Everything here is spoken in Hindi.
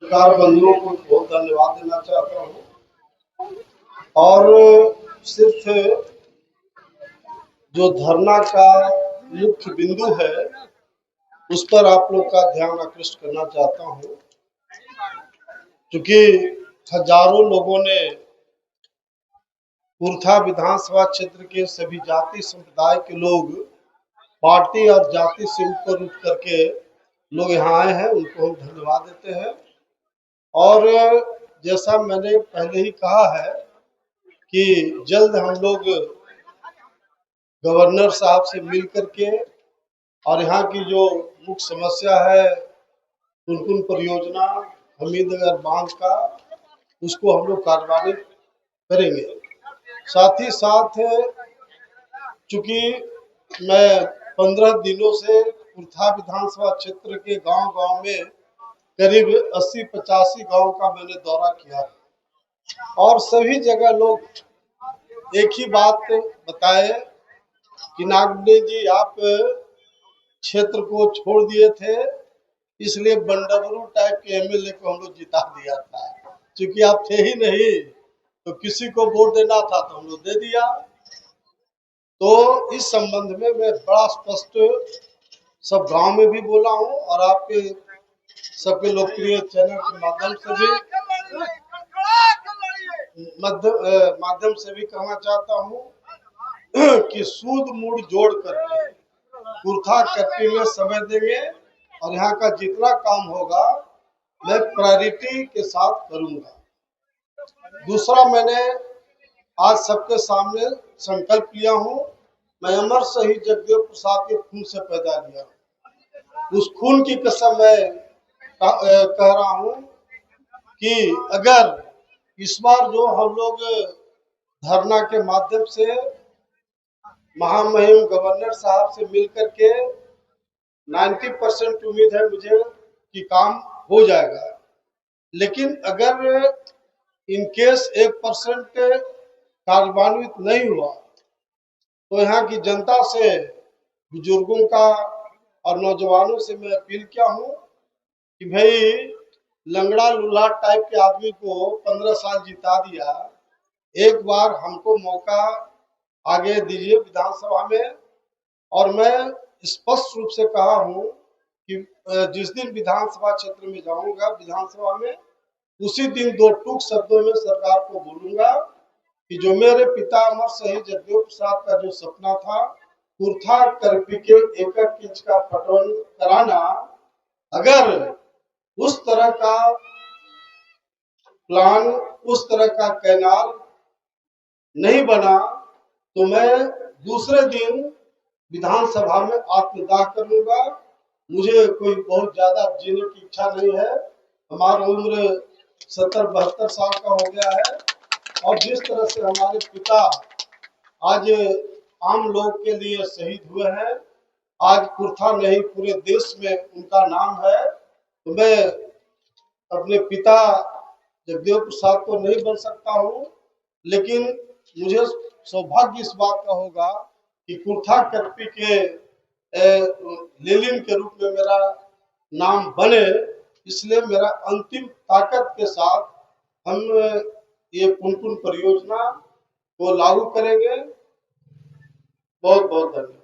सरकार बंधुओं को बहुत धन्यवाद देना चाहता हूँ। और सिर्फ जो धरना का मुख्य बिंदु है उस पर आप लोग का ध्यान आकृष्ट करना चाहता हूँ, क्योंकि हजारों लोगों ने कुर्था विधानसभा क्षेत्र के सभी जाति संप्रदाय के लोग पार्टी और जाति से ऊपर उठ करके लोग यहाँ आए हैं, उनको हम धन्यवाद देते हैं। और जैसा मैंने पहले ही कहा है कि जल्द हम लोग गवर्नर साहब से मिल करके और यहाँ की जो मुख्य समस्या है पुनपुन परियोजना हमीदनगर बांध का, उसको हम लोग कार्यान्वित करेंगे। साथ ही साथ चूंकि मैं 15 दिनों से कुर्था विधानसभा क्षेत्र के गांव-गांव में करीब 80-85 गांव का मैंने दौरा किया और सभी जगह लोग एक ही बात बताए कि नागदेव जी आप क्षेत्र को छोड़ दिए थे, इसलिए बंडबरू टाइप के एमएलए को हम लोग जिता दिया था। क्योंकि आप थे ही नहीं तो किसी को वोट देना था तो हम लोग दे दिया। तो इस संबंध में मैं बड़ा स्पष्ट सब गांव में भी बोला हूं और आपके सबके लोकप्रिय चैनल के माध्यम से भी कहना चाहता हूं कि सूद मूड जोड़ करके कुर्था कट्टी में समय देंगे और यहाँ का जितना काम होगा मैं प्रायोरिटी के साथ करूंगा। दूसरा, मैंने आज सबके सामने संकल्प लिया हूँ, मैं अमर शहीद जगदेव प्रसाद के खून से पैदा लिया, उस खून की कसम मैं कह रहा हूँ कि अगर इस बार जो हम लोग धरना के माध्यम से महामहिम गवर्नर साहब से मिलकर के 90% उम्मीद है मुझे कि काम हो जाएगा, लेकिन अगर इन केस 1% कार्यान्वित नहीं हुआ तो यहाँ की जनता से, बुजुर्गों का और नौजवानों से मैं अपील किया हूँ कि भाई लंगड़ा लूल्हा टाइप के आदमी को 15 साल जिता दिया, एक बार हमको मौका आगे दीजिए विधानसभा में। और मैं स्पष्ट रूप से कहा हूँ कि जिस दिन विधानसभा क्षेत्र में जाऊंगा विधानसभा में, उसी दिन दो टूक शब्दों में सरकार को बोलूंगा कि जो मेरे पिता अमर शहीद जगदेव प्रसाद का जो सपना था कुर्था करपी के 1 इंच का पटवन कराना, अगर उस तरह का प्लान, उस तरह का कैनाल नहीं बना तो मैं दूसरे दिन विधानसभा में आत्मदाह कर लूंगा। मुझे कोई बहुत ज्यादा जीने की इच्छा नहीं है, हमारा उम्र 70-72 साल का हो गया है और जिस तरह से हमारे पिता आज आम लोग के लिए शहीद हुए हैं, आज कुर्था नहीं पूरे देश में उनका नाम है, तो मैं अपने पिता जगदेव प्रसाद तो नहीं बन सकता हूँ, लेकिन मुझे सौभाग्य इस बात का होगा कि कुर्था करपी के लेलिन के रूप में मेरा नाम बने। इसलिए मेरा अंतिम ताकत के साथ हम ये पुनपुन परियोजना को लागू करेंगे। बहुत बहुत धन्यवाद।